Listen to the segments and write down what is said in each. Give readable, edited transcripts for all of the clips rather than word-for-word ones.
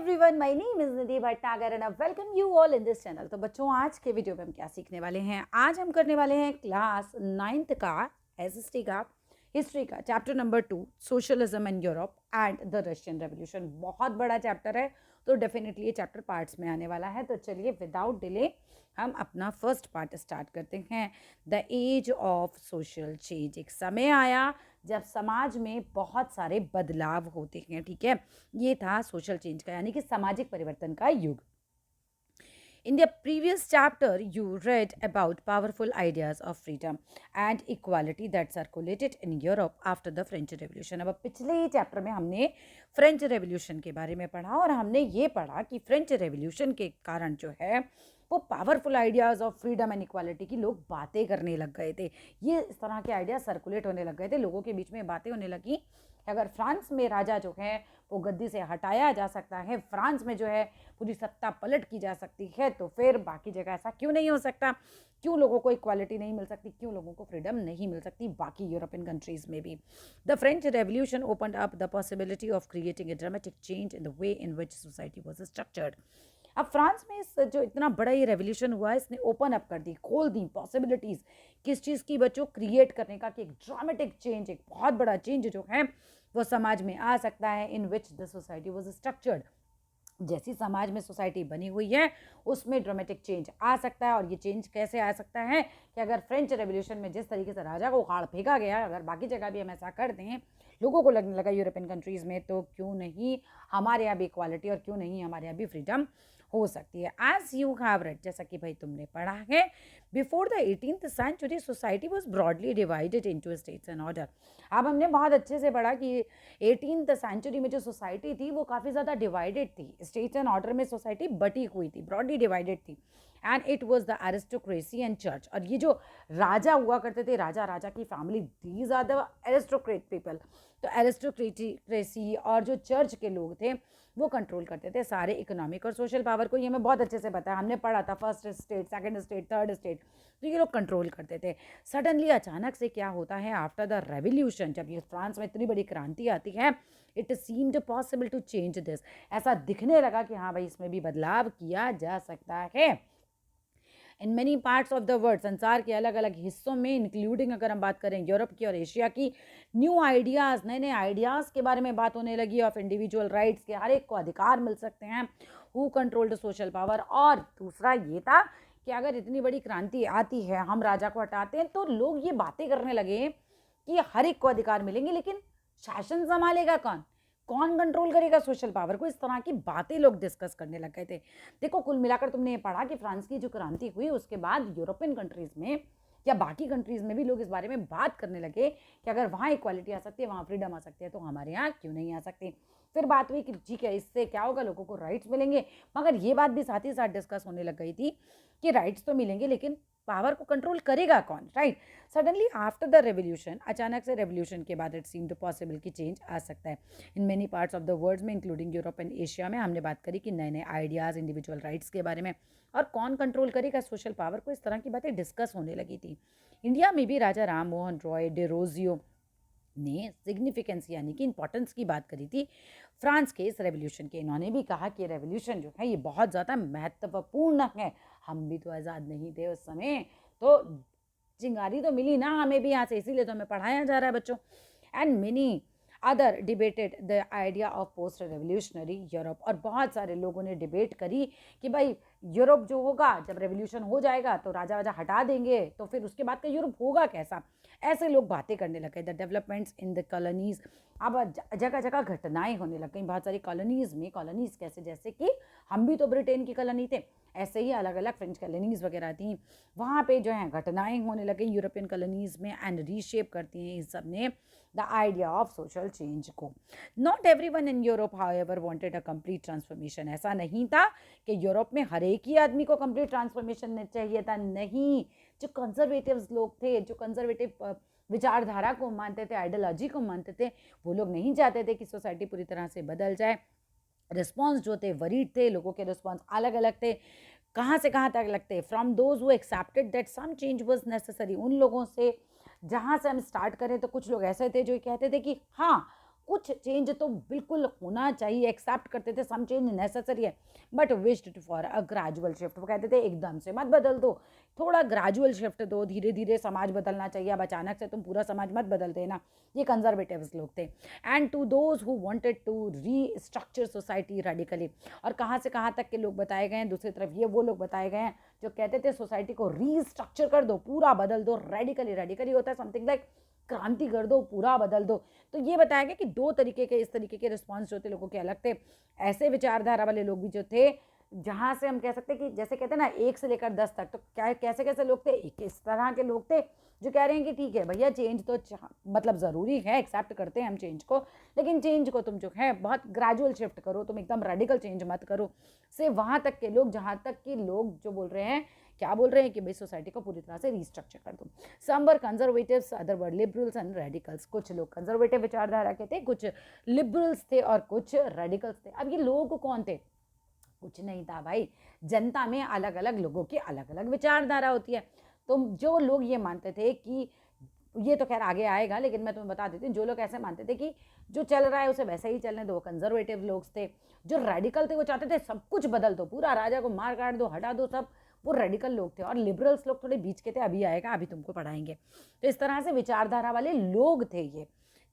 everyone, my name is Nidhi Bhatnagar and I welcome you all in this channel। तो बच्चों, आज के video में हम क्या सीखने वाले हैं? आज हम करने वाले हैं क्लास 9th का एसएसटी का हिस्ट्री का chapter number 2 socialism in Europe and the Russian revolution. बहुत बड़ा चैप्टर है तो डेफिनेटली ये चैप्टर पार्ट्स में आने वाला है। तो चलिए विदाउट डिले हम अपना फर्स्ट पार्ट स्टार्ट करते हैं। The age of social change. एक समय आया जब समाज में बहुत सारे बदलाव होते हैं, ठीक है। ये था सोशल चेंज का, यानी कि सामाजिक परिवर्तन का युग। In the previous chapter, you read about powerful ideas of freedom and equality that circulated in Europe after the French Revolution। अब पिछले चैप्टर में हमने फ्रेंच रेवोल्यूशन के बारे में पढ़ा और हमने ये पढ़ा कि फ्रेंच रेवोल्यूशन के कारण जो है वो powerful ideas of freedom and equality की लोग बातें करने लग गए थे। ये इस तरह के आइडिया सर्कुलेट होने लग गए थे, लोगों के बीच में बातें होने लगी। अगर फ्रांस में राजा जो है वो गद्दी से हटाया जा सकता है, फ्रांस में जो है पूरी सत्ता पलट की जा सकती है, तो फिर बाकी जगह ऐसा क्यों नहीं हो सकता? क्यों लोगों को इक्वालिटी नहीं मिल सकती? क्यों लोगों को फ्रीडम नहीं मिल सकती बाकी यूरोपियन कंट्रीज में भी? The French revolution opened up the possibility of creating a dramatic change in the way in which society was structured. अब फ्रांस में इस जो इतना बड़ा ये रेवोल्यूशन हुआ है, इसने ओपन अप कर दी, खोल दी पॉसिबिलिटीज़ किस चीज़ की बच्चों, क्रिएट करने का, कि एक ड्रामेटिक चेंज, एक बहुत बड़ा चेंज जो है वो समाज में आ सकता है। In which the society was structured. जैसी समाज में सोसाइटी बनी हुई है उसमें ड्रामेटिक चेंज आ सकता है। और ये चेंज कैसे आ सकता है कि अगर फ्रेंच रेवोल्यूशन में जिस तरीके से राजा को उखाड़ फेंका गया, अगर बाकी जगह भी हम ऐसा कर दें, लोगों को लगने लगा यूरोपियन कंट्रीज़ में, तो क्यों नहीं हमारे यहाँ भी इक्वालिटी और क्यों नहीं हमारे यहाँ भी फ्रीडम हो सकती है। एज यू हैव रेड, जैसा कि भाई तुमने पढ़ा है, before the 18th century society was broadly divided into states and order. अब हमने बहुत अच्छे से पढ़ा कि 18th सेंचुरी में जो सोसाइटी थी वो काफ़ी ज़्यादा डिवाइडेड थी, स्टेट्स एंड ऑर्डर में सोसाइटी बटी हुई थी, ब्रॉडली डिवाइडेड थी। And it was the aristocracy and church. और ये जो राजा हुआ करते थे, राजा की family, these are the aristocrat people. तो एरिस्टोक्रेसी और जो चर्च के लोग थे वो कंट्रोल करते थे सारे इकोनॉमिक और सोशल पावर को। ये हमें बहुत अच्छे से पता है, हमने पढ़ा था first state, second state, third state, तो ये लोग कंट्रोल करते थे। सडनली अचानक से क्या होता है, आफ्टर द रेवोल्यूशन, जब ये फ्रांस में इतनी बड़ी क्रांति आती है, it seemed possible to change this. ऐसा दिखने लगा कि हाँ भाई इसमें भी बदलाव किया जा सकता है। In many parts of the world, संसार के अलग अलग हिस्सों में, इंक्लूडिंग अगर हम बात करें यूरोप की और एशिया की, न्यू आइडियाज़, नए नए आइडियाज़ के बारे में बात होने लगी। ऑफ इंडिविजुअल राइट्स के, हर एक को अधिकार मिल सकते हैं। Who controlled social power. और दूसरा ये था कि अगर इतनी बड़ी क्रांति आती है, हम राजा को हटाते हैं, तो लोग ये बातें करने लगे कि हर एक को अधिकार मिलेंगे, लेकिन शासन संभालेगा कौन, कौन कंट्रोल करेगा सोशल पावर को? इस तरह की बातें लोग डिस्कस करने लग गए थे। देखो, कुल मिलाकर तुमने ये पढ़ा कि फ्रांस की जो क्रांति हुई उसके बाद यूरोपियन कंट्रीज़ में या बाकी कंट्रीज़ में भी लोग इस बारे में बात करने लगे कि अगर वहाँ इक्वालिटी आ सकती है, वहाँ फ्रीडम आ सकती है, तो हमारे यहाँ क्यों नहीं आ सकती। फिर बात हुई कि ठीक है, इससे क्या होगा, लोगों को राइट्स मिलेंगे। मगर ये बात भी साथ ही साथ डिस्कस होने लग गई थी कि राइट्स तो मिलेंगे, लेकिन पावर को कंट्रोल करेगा कौन, right. Suddenly after the revolution, अचानक से रेवोल्यूशन के बाद इट सीम्ड पॉसिबल कि चेंज आ सकता है। In many parts of the world में, इंक्लूडिंग यूरोप एंड एशिया में, हमने बात करी कि नए नए आइडियाज़, इंडिविजुअल राइट्स के बारे में, और कौन कंट्रोल करेगा सोशल पावर को, इस तरह की बातें डिस्कस होने लगी थी। इंडिया में भी राजा राम मोहन रॉय डेरोजियो ने सिग्निफिकेंस यानी कि इंपॉर्टेंस की बात करी थी फ्रांस के इस रेवोल्यूशन के। इन्होंने भी कहा कि रेवोल्यूशन जो है ये बहुत ज़्यादा महत्वपूर्ण है। हम भी तो आज़ाद नहीं थे उस समय, तो चिंगारी तो मिली ना हमें भी यहाँ से, इसीलिए तो हमें पढ़ाया जा रहा है बच्चों। And many other debated the idea of post revolutionary Europe. और बहुत सारे लोगों ने डिबेट करी कि भाई यूरोप जो होगा, जब रेवोल्यूशन हो जाएगा तो राजा वाजा हटा देंगे, तो फिर उसके बाद का यूरोप होगा कैसा। ऐसे लोग बातें करने लगे। The developments in the colonies, अब जगह जगह घटनाएं होने लग गई बहुत सारी कॉलोनीज़ में। कॉलोनीज़ कैसे, जैसे कि हम भी तो ब्रिटेन की कॉलोनी थे, ऐसे ही अलग अलग फ्रेंच कॉलोनीज़ वगैरह थी, वहाँ पे जो है घटनाएं होने लगी यूरोपियन कॉलोनीज़ में, एंड रीशेप करती हैं इस सब ने the idea of social change को। Not everyone in Europe however wanted a complete transformation. ऐसा नहीं था कि यूरोप में हर एक ही आदमी को कंप्लीट ट्रांसफॉर्मेशन चाहिए था, नहीं। जो कंजर्वेटिव्स लोग थे, जो कंजर्वेटिव विचारधारा को मानते थे, आइडियोलॉजी को मानते थे, वो लोग नहीं चाहते थे कि सोसाइटी पूरी तरह से बदल जाए। रिस्पॉन्स जो थे वरीड थे, लोगों के रिस्पॉन्स अलग अलग थे, कहाँ से कहाँ तक लगते। From those who accepted that some change was necessary, उन लोगों से जहाँ से हम स्टार्ट करें तो कुछ लोग ऐसे थे जो कहते थे कि हाँ कुछ चेंज तो बिल्कुल होना चाहिए, एक्सेप्ट करते थे सम चेंज नेसेसरी है, but wished for a gradual shift. वो कहते थे एकदम से मत बदल दो, थोड़ा ग्रेजुअल शिफ्ट दो, धीरे धीरे समाज बदलना चाहिए, अब अचानक से तुम पूरा समाज मत बदल देना। ये कंजर्वेटिव्स लोग थे। And to those who wanted to restructure society radically, और कहाँ से कहाँ तक के लोग बताए गए हैं, दूसरी तरफ ये वो लोग बताए गए हैं जो कहते थे सोसाइटी को रीस्ट्रक्चर कर दो, पूरा बदल दो। रेडिकली, रेडिकली होता है समथिंग लाइक क्रांति कर दो, पूरा बदल दो। तो ये बताया गया कि दो तरीके के, इस तरीके के रिस्पॉन्स जो थे लोगों के अलग थे। ऐसे विचारधारा वाले लोग भी जो थे, जहाँ से हम कह सकते हैं कि जैसे कहते हैं ना 1 से लेकर 10 तक, तो क्या कैसे कैसे लोग थे, एक इस तरह के लोग थे जो कह रहे हैं कि ठीक है भैया चेंज तो मतलब ज़रूरी है, एक्सेप्ट करते हैं हम चेंज को, लेकिन चेंज को तुम जो है बहुत ग्रेजुअल शिफ्ट करो, तुम एकदम रेडिकल चेंज मत करो। से वहाँ तक के लोग जहाँ तक कि लोग जो बोल रहे हैं, क्या बोल रहे हैं कि भाई सोसाइटी को पूरी तरह से रीस्ट्रक्चर कर दो। Some were conservatives, other were liberals and radicals. कुछ लोग कंजर्वेटिव विचारधारा के थे, कुछ लिबरल्स थे और कुछ रेडिकल्स थे। अब ये लोग कौन थे? कुछ नहीं था भाई, जनता में अलग अलग लोगों की अलग अलग विचारधारा होती है। तो जो लोग ये मानते थे कि ये तो खैर आगे आएगा, लेकिन मैं तुम्हें बता देती हूँ, जो लोग ऐसे मानते थे कि जो चल रहा है उसे वैसे ही चलने दो, वो कंजर्वेटिव लोग थे। जो रेडिकल थे वो चाहते थे सब कुछ बदल दो, पूरा राजा को मार काट दो, हटा दो सब, वो रेडिकल लोग थे। और लिबरल्स लोग थोड़े बीच के थे, अभी आएगा, अभी तुमको पढ़ाएंगे। तो इस तरह से विचारधारा वाले लोग थे ये,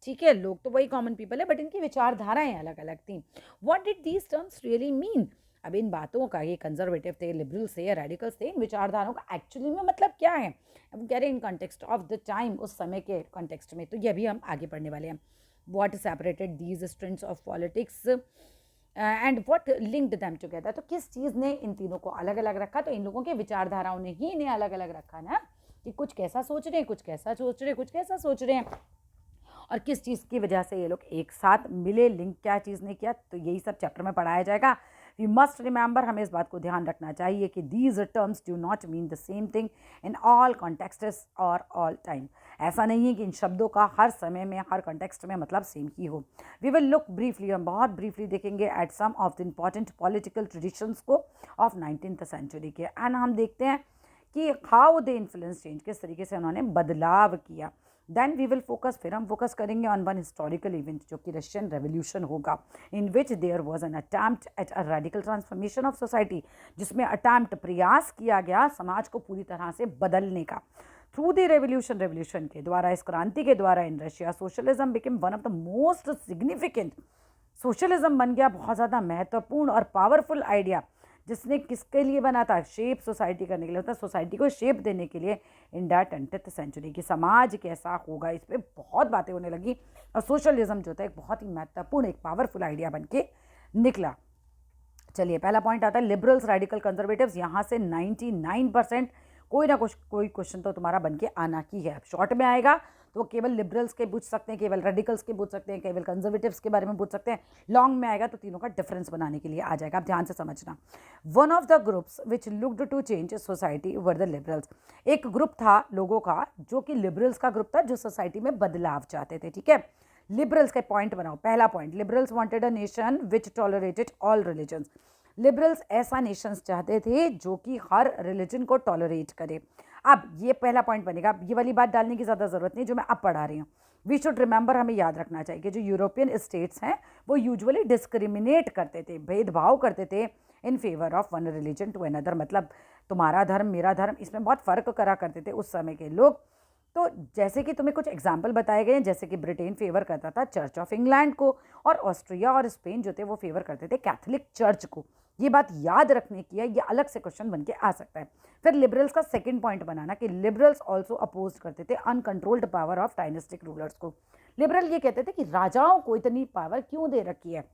ठीक है। लोग तो वही कॉमन पीपल है, बट इनकी विचारधाराएं अलग अलग थी। What did these terms really mean? अब इन बातों का, ये कंजर्वेटिव थे, लिबरल्स थे या रेडिकल्स थे, इन विचारधाराओं का एक्चुअली में मतलब क्या है? अब कह रहे हैं in context of the time, उस समय के कॉन्टेक्स्ट में। तो ये भी हम आगे पढ़ने वाले हैं। What separated these strands of politics and what linked them together. तो किस चीज़ ने इन तीनों को अलग अलग रखा? तो इन लोगों के विचारधाराओं ने ही इन्हें अलग अलग रखा ना, कि कुछ कैसा सोच रहे हैं, कुछ कैसा सोच रहे हैं, कुछ कैसा सोच रहे हैं, और किस चीज़ की वजह से ये लोग एक साथ मिले, लिंक क्या चीज़ ने किया। तो यही सब चैप्टर में पढ़ाया जाएगा। वी मस्ट रिमेंबर, हमें इस बात को ध्यान रखना चाहिए कि these terms do not mean the same thing in all contexts और ऑल टाइम। ऐसा नहीं है कि इन शब्दों का हर समय में, हर कॉन्टेक्स्ट में मतलब सेम ही हो। वी विल लुक ब्रीफली, हम बहुत ब्रीफली देखेंगे at some of the important political traditions को ऑफ 19th सेंचुरी के, एंड हम देखते हैं कि हाउ दे इन्फ्लुएंस चेंज, किस तरीके से उन्होंने बदलाव किया। देन वी विल फोकस, फिर हम फोकस करेंगे ऑन वन हिस्टोरिकल इवेंट जो कि रशियन रेवोल्यूशन होगा, in which there was an attempt at a radical transformation of society, जिसमें अटैम्प्ट, प्रयास किया गया समाज को पूरी तरह से बदलने का। थ्रू द रेवोल्यूशन, रेवोल्यूशन के द्वारा, इस क्रांति के द्वारा, in Russia socialism became one of the most significant, socialism बन गया बहुत ज़्यादा महत्वपूर्ण और पावरफुल आइडिया, जिसने किसके लिए बना था? शेप सोसाइटी करने के लिए होता है, सोसाइटी को शेप देने के लिए इन द 20th सेंचुरी की समाज कैसा होगा, इस पर बहुत बातें होने लगी। और सोशलिज्म जो था एक बहुत ही महत्वपूर्ण, एक पावरफुल आइडिया बन के निकला। चलिए, पहला पॉइंट आता है लिबरल्स, रेडिकल, कंजर्वेटिव्स। यहाँ से 99% कोई ना कुछ, कोई क्वेश्चन तो तुम्हारा बन के आना ही है। शॉर्ट में आएगा तो वो केवल लिबरल्स के पूछ सकते हैं, केवल रेडिकल्स के पूछ सकते हैं, केवल कंजर्वेटिव्स के बारे में पूछ सकते हैं। लॉन्ग में आएगा तो तीनों का डिफरेंस बनाने के लिए आ जाएगा। आप ध्यान से समझना। One of the groups which looked to change society were the liberals. एक ग्रुप था लोगों का जो कि लिबरल्स का ग्रुप था, जो सोसाइटी में बदलाव चाहते थे, ठीक है। लिबरल्स का पॉइंट बनाओ। पहला point, liberals wanted a nation which tolerated all religions. Liberals ऐसा नेशंस चाहते थे जो कि हर रिलीजन को टॉलरेट करे। अब ये पहला पॉइंट बनेगा। ये वाली बात डालने की ज़्यादा ज़रूरत नहीं जो मैं अब पढ़ा रही हूँ। वी शुड रिमेंबर, हमें याद रखना चाहिए कि जो यूरोपियन स्टेट्स हैं वो यूजुअली डिस्क्रिमिनेट करते थे, भेदभाव करते थे in favour of one religion to another. मतलब तुम्हारा धर्म मेरा धर्म, इसमें बहुत फ़र्क करा करते थे उस समय के लोग। तो जैसे कि तुम्हें कुछ एग्जाम्पल बताए गए हैं, जैसे कि ब्रिटेन फेवर करता था चर्च ऑफ इंग्लैंड को, और ऑस्ट्रिया और स्पेन जो थे वो फेवर करते थे कैथोलिक चर्च को। ये बात याद रखने की है, ये अलग से क्वेश्चन बन के आ सकता है। फिर लिबरल्स का सेकंड पॉइंट बनाना कि लिबरल्स ऑल्सो अपोज करते थे uncontrolled power of dynastic rulers को। लिबरल ये कहते थे कि राजाओं को इतनी पावर क्यों दे रखी है,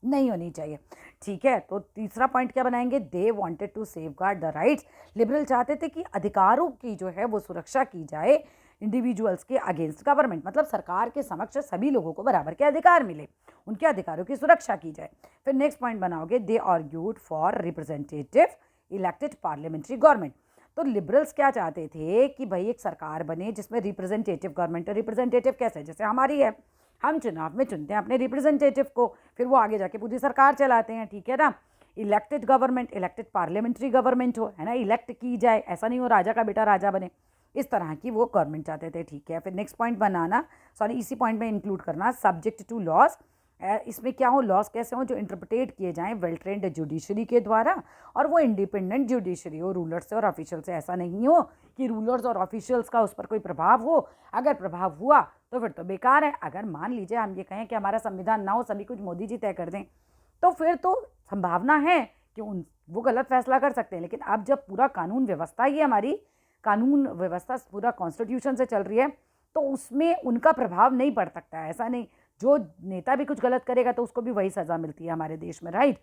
नहीं होनी चाहिए, ठीक है। तो तीसरा पॉइंट क्या बनाएंगे? They wanted to safeguard the rights. Liberal चाहते थे कि अधिकारों की जो है वो सुरक्षा की जाए इंडिविजुअल्स के अगेंस्ट गवर्नमेंट, मतलब सरकार के समक्ष सभी लोगों को बराबर के अधिकार मिले, उनके अधिकारों की सुरक्षा की जाए। फिर नेक्स्ट पॉइंट बनाओगे, they argued for representative elected parliamentary government. तो लिबरल्स क्या चाहते थे कि भाई एक सरकार बने जिसमें रिप्रेजेंटेटिव गवर्नमेंट। रिप्रेजेंटेटिव कैसे? जैसे हमारी है, हम चुनाव में चुनते हैं अपने रिप्रेजेंटेटिव को, फिर वो आगे जाके पूरी सरकार चलाते हैं, ठीक है ना। Elected government, elected parliamentary government हो, है ना, इलेक्ट की जाए, ऐसा नहीं हो राजा का बेटा राजा बने। इस तरह की वो गवर्नमेंट चाहते थे, ठीक है। फिर नेक्स्ट पॉइंट बनाना, सॉरी इसी पॉइंट में इंक्लूड करना, सब्जेक्ट टू लॉज। इसमें क्या हो, लॉज कैसे हो, जो इंटरप्रिटेट किए जाएं वेल ट्रेंड जुडिशरी के द्वारा, और वो इंडिपेंडेंट जुडिशरी हो, रूलर्स से और ऑफिशियल से। ऐसा नहीं हो कि रूलर्स और ऑफिशियल्स का उस पर कोई प्रभाव हो। अगर प्रभाव हुआ तो फिर तो बेकार है। अगर मान लीजिए हम ये कहें कि हमारा संविधान ना हो, सभी कुछ मोदी जी तय कर दें, तो फिर तो संभावना है कि वो गलत फैसला कर सकते हैं। लेकिन अब जब पूरा कानून व्यवस्था ही हमारी कानून व्यवस्था पूरा कॉन्स्टिट्यूशन से चल रही है, तो उसमें उनका प्रभाव नहीं पड़ सकता है। ऐसा नहीं, जो नेता भी कुछ गलत करेगा तो उसको भी वही सजा मिलती है हमारे देश में, राइट।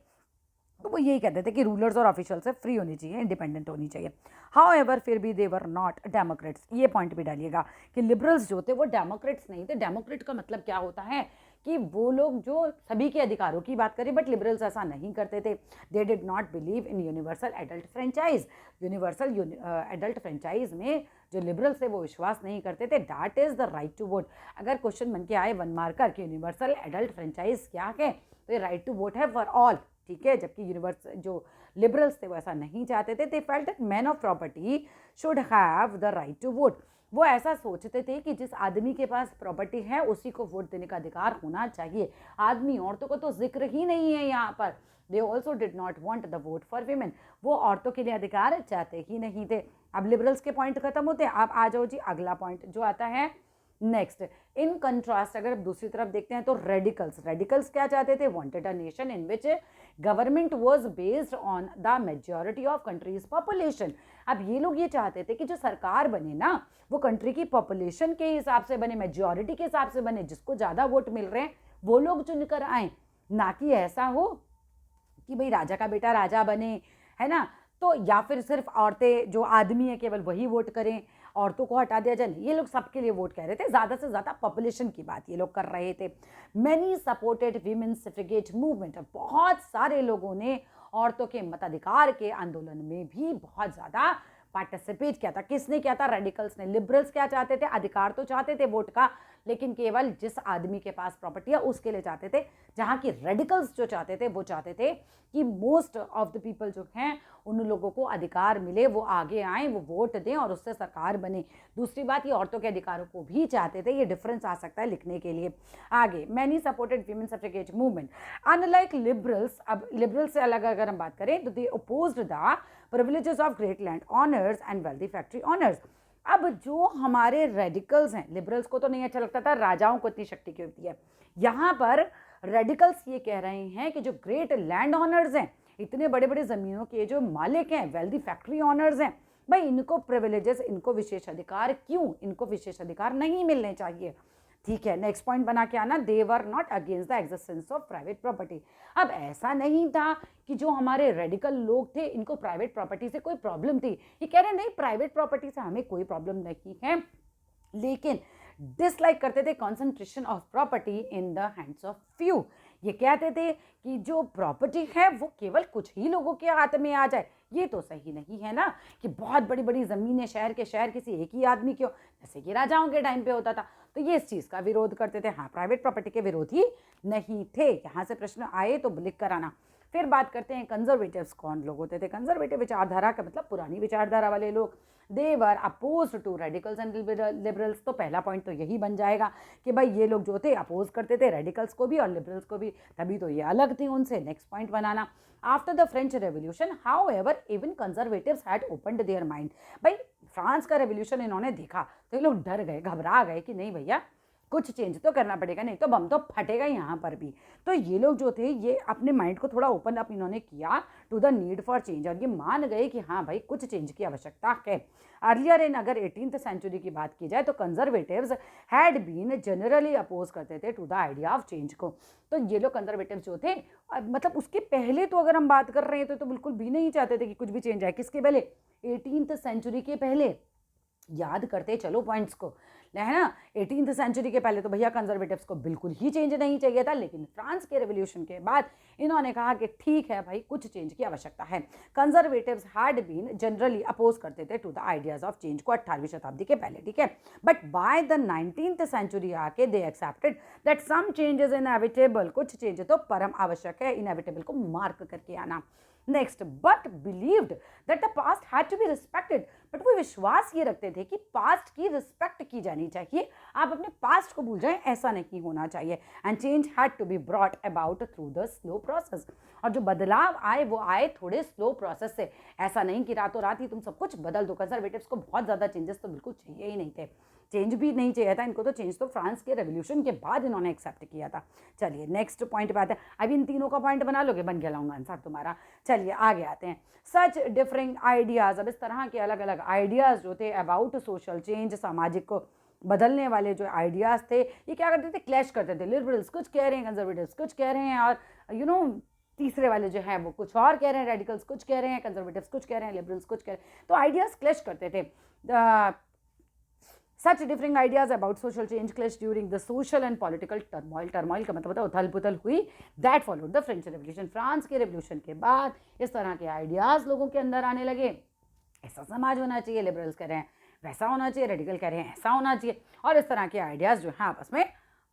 तो वो यही कहते थे कि रूलर्स और ऑफिशियल से फ्री होनी चाहिए, इंडिपेंडेंट होनी चाहिए। हाउ एवर फिर भी दे वर नॉट डेमोक्रेट्स। ये पॉइंट भी डालिएगा कि लिबरल्स जो थे वो डेमोक्रेट्स नहीं थे। डेमोक्रेट का मतलब क्या होता है कि वो लोग जो सभी के अधिकारों की बात करें, बट लिबरल्स ऐसा नहीं करते थे। They did not believe in universal adult franchise. Universal adult franchise में जो लिबरल्स थे वो विश्वास नहीं करते थे। That is the right to vote. अगर क्वेश्चन बन के आए 1 मार्कर कि यूनिवर्सल एडल्ट फ्रेंचाइज क्या है, तो ये राइट टू वोट है फॉर ऑल, ठीक है। जबकि यूनिवर्स जो लिबरल्स थे वो ऐसा नहीं चाहते थे। They felt that man of property should have the right to vote. वो ऐसा सोचते थे कि जिस आदमी के पास प्रॉपर्टी है उसी को वोट देने का अधिकार होना चाहिए। आदमी औरतों को तो जिक्र ही नहीं है यहाँ पर। They also did not want the vote for women. वो औरतों के लिए अधिकार चाहते ही नहीं थे। अब लिबरल्स के पॉइंट खत्म होते हैं। अब आ जाओ जी अगला पॉइंट जो आता है नेक्स्ट। इन कंट्रास्ट अगर दूसरी तरफ देखते हैं तो रेडिकल्स क्या चाहते थे, wanted a nation in which government was based on the majority of countries population. अब ये लोग ये चाहते थे कि जो सरकार बने ना वो कंट्री की पॉपुलेशन के हिसाब से बने, मेजॉरिटी के हिसाब से बने, जिसको ज़्यादा वोट मिल रहे हैं वो लोग चुनकर आए, ना कि ऐसा हो कि भाई राजा का बेटा राजा बने, है ना। तो या फिर सिर्फ औरतें जो आदमी है केवल वही वोट करें, औरतों को हटा दिया जाए। ये लोग सबके लिए वोट कह रहे थे, ज़्यादा से ज़्यादा पॉपुलेशन की बात ये लोग कर रहे थे। Many supported women suffragette movement. बहुत सारे लोगों ने औरतों के मताधिकार के आंदोलन में भी बहुत ज़्यादा पार्टिसिपेट किया था। किसने किया था, रेडिकल्स ने। लिबरल्स क्या चाहते थे, अधिकार तो चाहते थे वोट का, लेकिन केवल जिस आदमी के पास प्रॉपर्टी है उसके लिए चाहते थे। जहाँ की रेडिकल्स जो चाहते थे वो चाहते थे कि मोस्ट ऑफ द पीपल जो हैं उन लोगों को अधिकार मिले, वो आगे आएँ, वो वोट दें और उससे सरकार बने। दूसरी बात, ये औरतों के अधिकारों को भी चाहते थे। ये डिफरेंस आ सकता है लिखने के लिए आगे। Many supported women suffragette movement unlike liberals. अब लिबरल्स से अलग अगर हम बात करें तो they opposed the privileges of great land owners and wealthy factory owners. अब जो हमारे रेडिकल्स हैं, लिबरल्स को तो नहीं अच्छा लगता था राजाओं को इतनी शक्ति क्यों होती है। यहाँ पर रेडिकल्स ये कह रहे हैं कि जो ग्रेट लैंड ऑनर्स हैं, इतने बड़े बड़े ज़मीनों के जो मालिक हैं, वेल्दी फैक्ट्री ऑनर्स हैं, भाई इनको प्रिविलेजेस, इनको विशेष अधिकार क्यों, इनको विशेष अधिकार नहीं मिलने चाहिए, ठीक है। नेक्स्ट पॉइंट बना के आना, they were not against the existence of private property. अब ऐसा नहीं था कि जो हमारे रेडिकल लोग थे इनको प्राइवेट प्रॉपर्टी से कोई प्रॉब्लम थी। ये कह रहे नहीं प्राइवेट प्रॉपर्टी से हमें कोई प्रॉब्लम नहीं है, लेकिन डिसलाइक करते थे concentration of property in the hands of few. ये कहते थे कि जो प्रॉपर्टी है वो केवल कुछ ही लोगों के हाथ में आ जाए। ये तो सही नहीं है ना कि बहुत बड़ी बड़ी ज़मीनें शहर के शहर किसी एक ही आदमी की हो, जैसे कि राजाओं के टाइम पे होता था। तो ये इस चीज़ का विरोध करते थे। हाँ, प्राइवेट प्रॉपर्टी के विरोधी नहीं थे। यहाँ से प्रश्न आए तो लिख कर आना। फिर बात करते हैं कंजर्वेटिव्स कौन लोग होते थे। कंजर्वेटिव विचारधारा का मतलब पुरानी विचारधारा वाले लोग। They were oppose to radicals and liberals. तो पहला पॉइंट तो यही बन जाएगा कि भाई ये लोग जो थे अपोज करते थे रेडिकल्स को भी और लिबरल्स को भी, तभी तो ये अलग थी उनसे। Next point banana, after the French revolution how ever even conservatives had opened their mind. भाई फ्रांस का रेवोल्यूशन इन्होंने देखा तो ये लोग डर गए, घबरा गए कि नहीं भैया कुछ चेंज तो करना पड़ेगा, नहीं तो बम तो फटेगा यहाँ पर भी। तो ये लोग जो थे ये अपने माइंड को थोड़ा ओपन अप इन्होंने किया to the need for change, और ये मान गए कि हाँ भाई कुछ चेंज की आवश्यकता है। अर्लियर इन अगर 18th सेंचुरी की बात की जाए तो conservatives had been generally oppose करते थे to the idea of change को। तो ये लोग कंजर्वेटिव्स जो थे, मतलब उसके पहले तो अगर हम बात कर रहे हैं तो बिल्कुल भी नहीं चाहते थे कि कुछ भी चेंज आए। किसके पहले, 18th सेंचुरी के पहले। याद करते चलो पॉइंट्स को, है ना। 18th सेंचुरी के पहले तो भैया कंजर्वेटिव्स को बिल्कुल ही चेंज नहीं चाहिए था, लेकिन फ्रांस के रेवोल्यूशन के बाद इन्होंने कहा कि ठीक है भाई कुछ चेंज की आवश्यकता है। Conservatives had been generally oppose करते थे to the ideas of change को 18वीं शताब्दी के पहले, ठीक है। But by the 19th century आके they accepted that some changes inevitable. कुछ चेंज तो परम आवश्यक है, इनएविटेबल को मार्क करके आना। Next, but believed that the past had to be respected. But वो विश्वास ये रखते थे कि पास्ट की रिस्पेक्ट की जानी चाहिए, आप अपने पास्ट को भूल जाएं, ऐसा नहीं होना चाहिए। And change had to be brought about through the slow process, और जो बदलाव आए वो आए थोड़े स्लो प्रोसेस से। ऐसा नहीं कि रातों रात ही तुम सब कुछ बदल दो। कंजर्वेटिव्स को बहुत ज़्यादा चेंजेस तो बिल्कुल चाहिए ही नहीं थे, चेंज भी नहीं चाहिए था इनको, तो चेंज तो फ्रांस के रेवोल्यूशन के बाद इन्होंने एक्सेप्ट किया था। चलिए नेक्स्ट पॉइंट पे आते हैं। अभी इन तीनों का पॉइंट बना लोगे, बन गया लॉन्ग आंसर तुम्हारा। चलिए आगे आते हैं। सच डिफरिंग आइडियाज, अब इस तरह के अलग अलग आइडियाज जो थे अबाउट सोशल चेंज, सामाजिक को बदलने वाले जो आइडियाज थे, ये क्या करते थे, क्लैश करते थे। लिबरल्स कुछ कह रहे हैं, कंजर्वेटिव्स कुछ कह रहे हैं, और तीसरे वाले जो है वो कुछ और कह रहे हैं, रेडिकल्स कुछ कह रहे हैं, कंजर्वेटिव्स कुछ कह रहे हैं, लिबरल्स कुछ कह रहे हैं, तो आइडियाज क्लैश करते थे। Such differing ideas about social change clashed during the social and political turmoil. Turmoil का मतलब होता है उथल पुथल हुई, that followed the French Revolution. France के रेवोल्यूशन के बाद इस तरह के आइडियाज लोगों के अंदर आने लगे। ऐसा समाज होना चाहिए, लिबरल्स कह रहे हैं वैसा होना चाहिए, रेडिकल कह रहे हैं ऐसा होना चाहिए, और इस तरह के आइडियाज जो है आपस में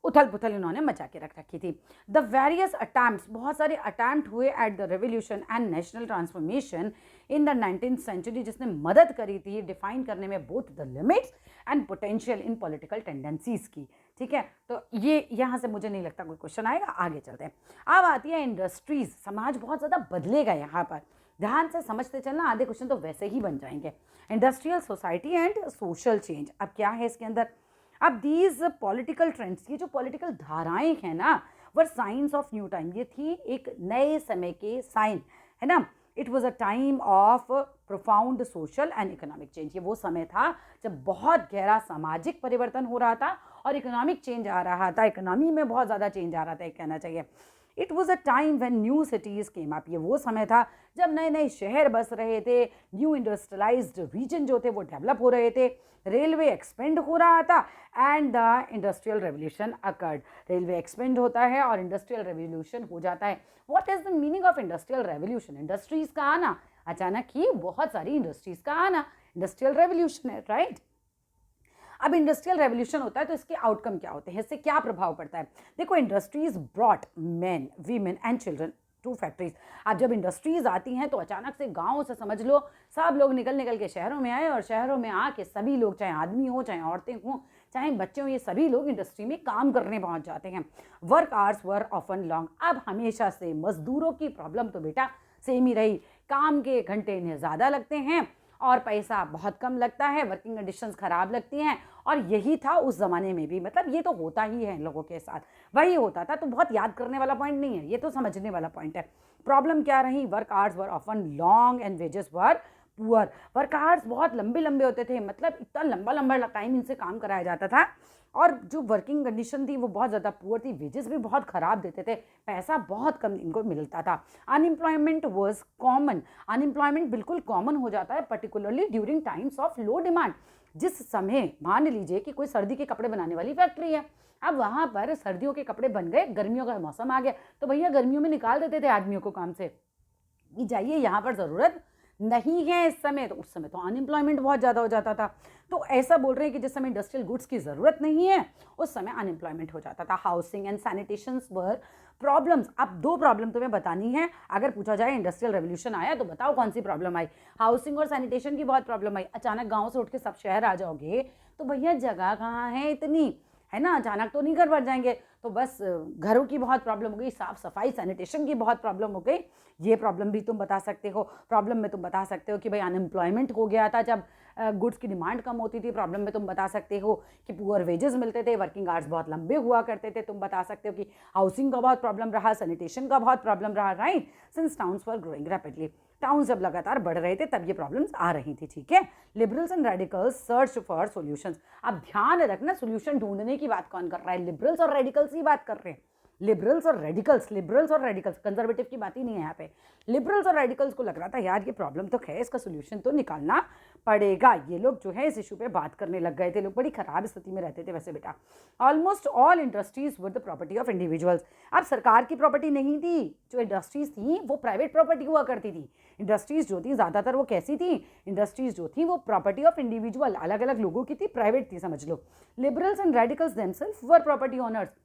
उथल पुथल इन्होंने मचा के रख रखी थी। द वेरियस अटैम्प्ट्स, बहुत सारे अटैम्प्ट हुए at the revolution and national transformation in the 19th century, जिसने मदद करी थी डिफाइन करने में both the limits and potential in political tendencies की। ठीक है, तो ये यहाँ से मुझे नहीं लगता कोई क्वेश्चन आएगा, आगे चलते हैं। अब आती है इंडस्ट्रीज। समाज बहुत ज़्यादा बदलेगा यहाँ पर, ध्यान से समझते चलना, आधे क्वेश्चन तो वैसे ही बन जाएंगे। Industrial society and social change, अब क्या है इसके अंदर, अब दीज पॉलिटिकल ट्रेंड्स, ये जो पॉलिटिकल धाराएं हैं ना, वर साइंस ऑफ न्यू टाइम, ये थी एक नए समय के साइन, है ना। It was a time of profound social and economic change, ये वो समय था जब बहुत गहरा सामाजिक परिवर्तन हो रहा था और इकोनॉमिक चेंज आ रहा था, इकोनॉमी में बहुत ज़्यादा चेंज आ रहा था, कहना चाहिए। It was a time when new cities came up, ये वो समय था जब नए नए शहर बस रहे थे, न्यू इंडस्ट्रियलाइज्ड रीजन जो थे वो डेवलप हो रहे थे, रेलवे एक्सपेंड हो रहा था, and the industrial revolution occurred. Railway expand होता है और इंडस्ट्रियल रेवोल्यूशन हो जाता है। What is the meaning of industrial revolution? Industries का आना, अचानक ही बहुत सारी इंडस्ट्रीज का आना, इंडस्ट्रियल रेवोल्यूशन है, राइट। अब इंडस्ट्रियल रेवोल्यूशन होता है तो इसके आउटकम क्या होते हैं, इससे क्या प्रभाव पड़ता है? देखो, industries brought men, women and children to factories. अब जब इंडस्ट्रीज आती हैं तो अचानक से गाँव से समझ लो सब लोग निकल के शहरों में आए, और शहरों में आके सभी लोग, चाहे आदमी हो, चाहे औरतें हों, चाहे बच्चे हों, ये सभी लोग इंडस्ट्री में काम करने पहुंच जाते हैं। Work hours were often long. अब हमेशा से मजदूरों की प्रॉब्लम तो बेटा सेम ही रही, काम के घंटे इन्हें ज़्यादा लगते हैं और पैसा बहुत कम लगता है, वर्किंग कंडीशंस खराब लगती हैं, और यही था उस ज़माने में भी, मतलब ये तो होता ही है लोगों के साथ, वही होता था, तो बहुत याद करने वाला पॉइंट नहीं है, ये तो समझने वाला पॉइंट है। प्रॉब्लम क्या रही? Work hours were often long and wages were poor. Work hours बहुत लंबे लंबे होते थे, मतलब इतना लंबा लंबा टाइम इनसे काम कराया जाता था, और जो वर्किंग कंडीशन थी वो बहुत ज़्यादा पुअर थी, वेजेस भी बहुत ख़राब देते थे, पैसा बहुत कम इनको मिलता था। अनएम्प्लॉयमेंट वाज कॉमन, अनएम्प्लॉयमेंट बिल्कुल कॉमन हो जाता है, particularly during times of low demand. जिस समय मान लीजिए कि कोई सर्दी के कपड़े बनाने वाली फैक्ट्री है, अब वहाँ पर सर्दियों के कपड़े बन गए, गर्मियों का मौसम आ गया, तो भैया गर्मियों में निकाल देते थे आदमियों को काम से कि जाइए, यहाँ पर ज़रूरत नहीं है इस समय, तो उस समय तो अनएम्प्लॉयमेंट बहुत ज़्यादा हो जाता था। तो ऐसा बोल रहे हैं कि जिस समय इंडस्ट्रियल गुड्स की ज़रूरत नहीं है उस समय अनएम्प्लॉयमेंट हो जाता था। Housing and sanitations were problems. अब दो प्रॉब्लम तुम्हें बतानी है, अगर पूछा जाए इंडस्ट्रियल रेवोल्यूशन आया तो बताओ कौन सी प्रॉब्लम आई। हाउसिंग और सैनिटेशन की बहुत प्रॉब्लम आई। अचानक गाँव से उठ के सब शहर आ जाओगे तो भैया जगह कहाँ है इतनी, है ना, अचानक तो नहीं कर पा जाएंगे, तो बस घरों की बहुत प्रॉब्लम हो गई, साफ़ सफाई सैनिटेशन की बहुत प्रॉब्लम हो गई। ये प्रॉब्लम भी तुम बता सकते हो। प्रॉब्लम में तुम बता सकते हो कि भाई अनएम्प्लॉयमेंट हो गया था जब गुड्स की डिमांड कम होती थी। प्रॉब्लम में तुम बता सकते हो कि पुअर वेजेस मिलते थे, वर्किंग आवर्स बहुत लंबे हुआ करते थे। तुम बता सकते हो कि हाउसिंग का बहुत प्रॉब्लम रहा, सैनिटेशन का बहुत प्रॉब्लम रहा, right, since towns were growing rapidly. Town जब लगातार बढ़ रहे थे तब ये प्रॉब्लम्स आ रही थी, ठीक है। Liberals and radicals search for solutions. अब ध्यान रखना, सॉल्यूशन ढूंढने की बात कौन कर रहा है? लिबरल्स और रेडिकल्स ही बात कर रहे हैं। लिबरल्स और रेडिकल्स, कंजर्वेटिव की बात ही नहीं है यहाँ पे। लिबरल्स और रेडिकल्स को लग रहा था यार ये प्रॉब्लम तो है, इसका सोल्यूशन तो निकालना पड़ेगा। ये लोग जो है इस इशू पे बात करने लग गए थे। लोग बड़ी खराब स्थिति में रहते थे वैसे बेटा। Almost all industries were the property of individuals. अब सरकार की प्रॉपर्टी नहीं थी, जो इंडस्ट्रीज थी वो प्राइवेट प्रॉपर्टी हुआ करती थी। इंडस्ट्रीज जो थी ज़्यादातर वो कैसी थी? इंडस्ट्रीज जो थी वो प्रॉपर्टी ऑफ इंडिविजुअल, अलग अलग लोगों की थी, प्राइवेट थी, समझ लो। Liberals and radicals themselves were property owners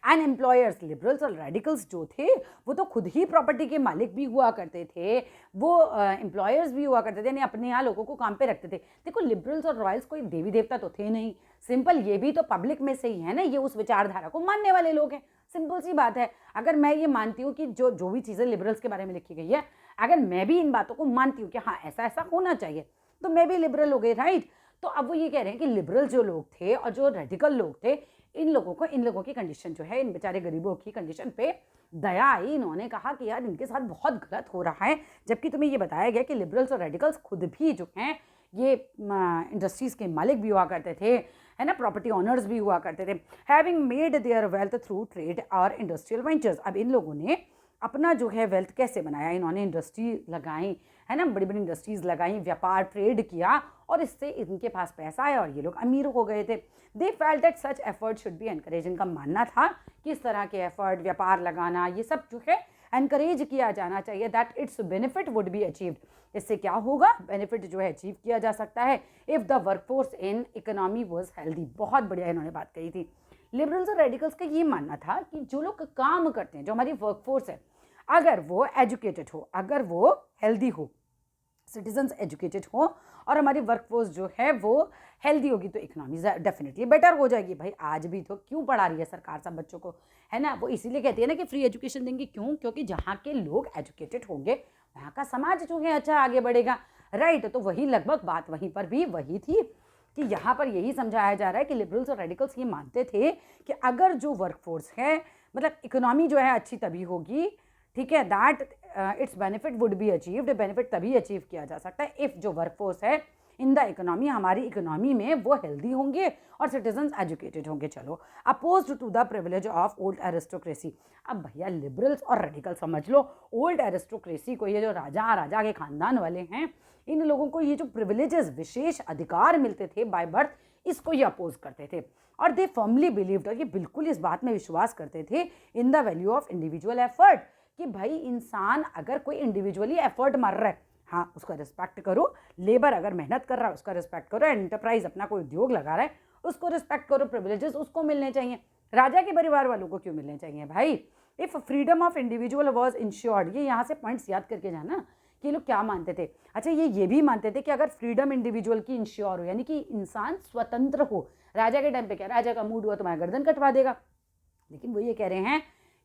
and employers, liberals और रेडिकल्स जो थे वो तो खुद ही प्रॉपर्टी के मालिक भी हुआ करते थे, वो एम्प्लॉयर्स भी हुआ करते थे, यानी अपने यहाँ लोगों को काम पे रखते थे। देखो लिबरल्स और रॉयल्स कोई देवी देवता तो थे नहीं, सिंपल, ये भी तो पब्लिक में से ही है ना, ये उस विचारधारा को मानने वाले लोग हैं, सिंपल सी बात है। अगर मैं ये मानती हूँ कि जो भी चीज़ें लिबरल्स के बारे में लिखी गई है, अगर मैं भी इन बातों को मानती हूँ कि हाँ ऐसा ऐसा होना चाहिए, तो मैं भी लिबरल हो गई, राइट। तो अब वो ये कह रहे हैं कि लिबरल जो लोग थे और जो रेडिकल लोग थे, इन लोगों की कंडीशन जो है, इन बेचारे गरीबों की कंडीशन पे दया आई। इन्होंने कहा कि यार इनके साथ बहुत गलत हो रहा है, जबकि तुम्हें ये बताया गया कि लिबरल्स और रेडिकल्स खुद भी जो हैं ये इंडस्ट्रीज़ के मालिक भी हुआ करते थे, है ना, प्रॉपर्टी ऑनर्स भी हुआ करते थे, having made their wealth through trade और इंडस्ट्रियल वेंचर्स। अब इन लोगों ने अपना जो है वेल्थ कैसे बनाया, इन्होंने इंडस्ट्री लगाई, है ना, बड़ी बड़ी इंडस्ट्रीज़ लगाई, व्यापार ट्रेड किया, और इससे इनके पास पैसा आया और ये लोग अमीर हो गए थे। They felt that such effort should be encourage. इनका मानना था कि इस तरह के एफर्ट, व्यापार लगाना, ये सब जो है एनकरेज किया जाना चाहिए, that its benefit would be achieved. इससे क्या होगा, बेनिफिट जो है अचीव किया जा सकता है if the workforce in economy was healthy. बहुत बढ़िया इन्होंने बात कही थी। लिबरल्स और रेडिकल्स का ये मानना था कि जो लोग काम करते हैं, जो हमारी वर्कफोर्स है, अगर वो एजुकेटेड हो, अगर वो हेल्दी हो, सिटीजन्स एजुकेटेड हो और हमारी वर्कफोर्स जो है वो हेल्दी होगी, तो इकोनॉमी डेफिनेटली बेटर हो जाएगी। भाई आज भी तो क्यों पढ़ा रही है सरकार सब बच्चों को, है ना, वो इसीलिए कहती है ना कि फ्री एजुकेशन देंगे। क्यों? क्योंकि जहाँ के लोग एजुकेटेड होंगे वहाँ का समाज जो है अच्छा आगे बढ़ेगा, राइट। तो वही लगभग बात वहीं पर भी वही थी कि यहाँ पर यही समझाया जा रहा है कि लिबरल्स और रेडिकल्स ये मानते थे कि अगर जो वर्कफोर्स है, मतलब इकोनॉमी जो है अच्छी तभी होगी, ठीक है, that its benefit would be achieved, benefit तभी अचीव किया जा सकता है इफ़ जो वर्कफोर्स है इन द इकोनॉमी, हमारी इकोनॉमी में, वो हेल्दी होंगे और सिटीजन्स एजुकेटेड होंगे। चलो, oppose to the privilege of old aristocracy. अब भैया लिबरल्स और रेडिकल समझ लो, ओल्ड एरिस्टोक्रेसी को, ये जो राजा के खानदान वाले हैं, इन लोगों को ये जो प्रिविलेजेस, विशेष अधिकार मिलते थे बाय बर्थ, इसको ये अपोज करते थे। और दे फर्मली बिलीव्ड, और ये बिल्कुल इस बात में विश्वास करते थे, in the value of individual effort, कि भाई इंसान अगर कोई इंडिविजुअली एफर्ट मार रहा है, हाँ उसका रिस्पेक्ट करो, लेबर अगर मेहनत कर रहा है उसका रिस्पेक्ट करो, एंटरप्राइज अपना कोई उद्योग लगा रहा है उसको रिस्पेक्ट करो, प्रिविलेजेस उसको मिलने चाहिए, राजा के परिवार वालों को क्यों मिलने चाहिए भाई। If freedom of individual was insured, ये यहाँ से पॉइंट्स याद करके जाना कि ये लोग क्या मानते थे। अच्छा, ये भी मानते थे कि अगर फ्रीडम इंडिविजुअल की इंश्योर हो, यानी कि इंसान स्वतंत्र हो, राजा के टाइम पे क्या, राजा का मूड हुआ तुम्हारा गर्दन कटवा देगा, लेकिन वो ये कह रहे हैं